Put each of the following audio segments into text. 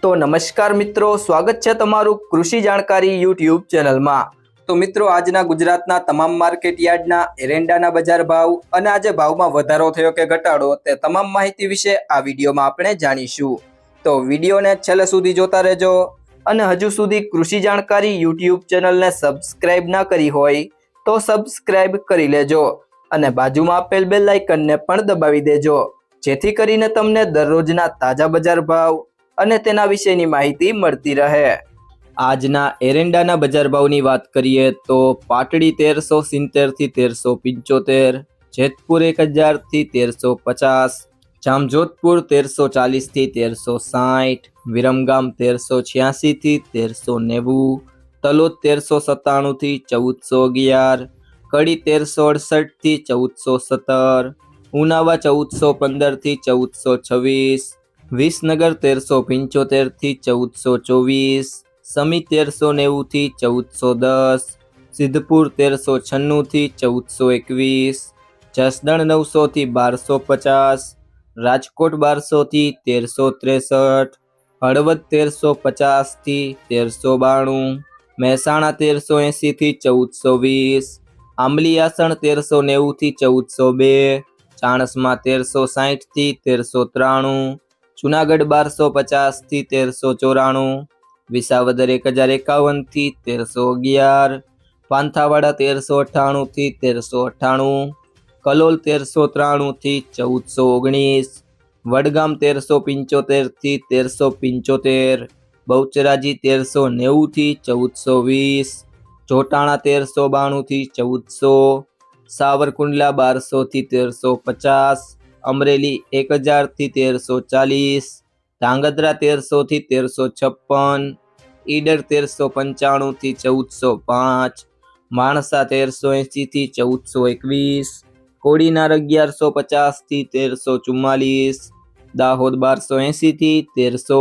तो नमस्कार मित्रों, स्वागत है तमारू कृषि जाणकारी यूट्यूब चैनल में। तो मित्रों, आजना गुजरातना तमाम मार्केट यार्डना एरंडाना बजार भाव अने आज भाव में वधारो थयो के घटाडो ते तमाम माहिती विषे आ विडियो में आपणे जाणीशुं। तो विडियो ने छेल्ले सुधी जोता रहेजो अने हजू सुधी कृषि जाणकारी यूट्यूब चैनल ने सब्सक्राइब ना करी होय तो सब्सक्राइब करी लेजो अने बाजुमां आपेल बेल आइकन ने पण दबावी देजो, जेथी करीने तमने दररोजना ताजा बजार भाव અને તેના વિશેની માહિતી મળતી રહે। આજના એરંડાના બજાર ભાવની વાત કરીએ તો પાટડી 1370 થી 1375, જેતપુર 1000 થી 1350, જામજોધપુર 1340 થી 1360, વિરમગામ 1386 થી 1390, તલોદ 1397 થી 1411, કડી 1368 થી 1417, ઉનાવા 1415 થી 1426, विसनगर 1375 थी 1424, समी 1390 थी 1410, सिद्धपुर 1396 थी 1421, जसदण 900 थी 1250, राजकोट 1200 थी 1363, हळवद 1350 थी 1392, મહેસાણા 1380 थी 1420, આંબલીયાસણ 1390 थी 1402, ચાણસ્મા 1360 थी 1393, जूनागढ़ 1250 थी 1394, विसावदर 1051 थी 1311, पांथावाड़ा 1398 थी 1398, कलोल 1393 थी 1419, वडगाम 1375 थी 1375, बहुचराजी 1390 थी 1420, जोटाणा 1392 थी 1400, सावरकुंडला 1200 थी 1350, अमरेली 1000 थी 1340, ધાંગધ્રા 1300 थी 1356, ईडर 1395 थी 1405, माणसा 1380 थी 1421, कोડીनार 1150 थी 1344, दाहोद 1280 थी 1300,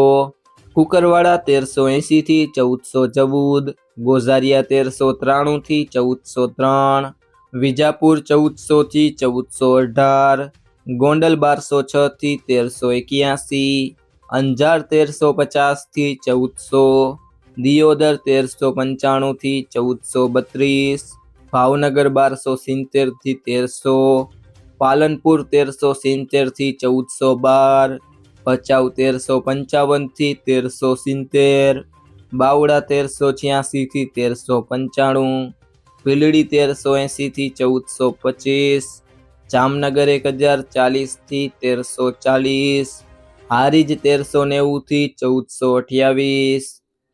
कुकरवाड़ा 1380 थी 1414, गोजारिया 1393 थी 1403, विजापुर 1400 थी 1418, गोंडल 1206 थी 1381, अंजार 1350 थी 1400, दियोदर 1395 थी 1432, भावनगर 1270 थी 1300, पालनपुर 1370 थी 1412, भचाउ 1355 थी 1370, बावड़ा 1386 थी 1395, भीलड़ी 1380 थी 1425, जामनगर 1040 थी 1340, हारीज 1390 थी 1428,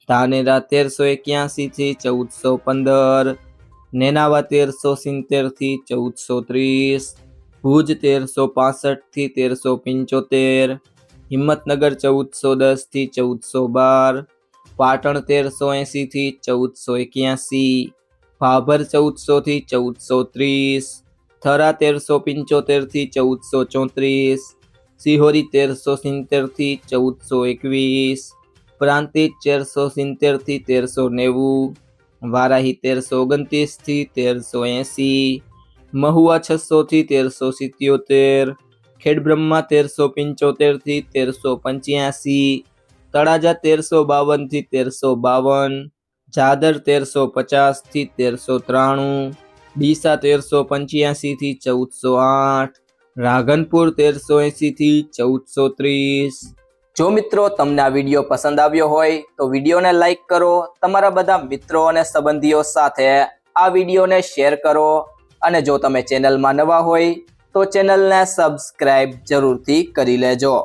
धानेरा 1381 थी 1415, नेनावा 1370 थी 1430, भूज 1365 थी 1375, हिम्मतनगर 1410 थी 1412, पाटण 1380 थी 1481, भाभर 1400 थी 1430, थरा 1375 थी 1434, सिहोरी 1370 थी 1421, प्रांतिज 1370 थी 1390, वाराही 1329 थी 1380, महुआ 600 थी 1377, खेड़ब्रह्मा 1375 थी 1385, तळाजा 1352 थी 1352, जादर 1350 थी 1393, डीसा 1385 थी 1408, राघनपुर 1380 थी 1430। जो मित्रों तमने आ विडियो पसंद आव्यो होय तो विडियो ने लाइक करो, तमारा बधा मित्रों अने संबंधीओ साथे आ विडियो ने शेर करो अने जो तमे चेनल में नवा होय तो चेनल ने सब्सक्राइब जरूर थी करी लेजो।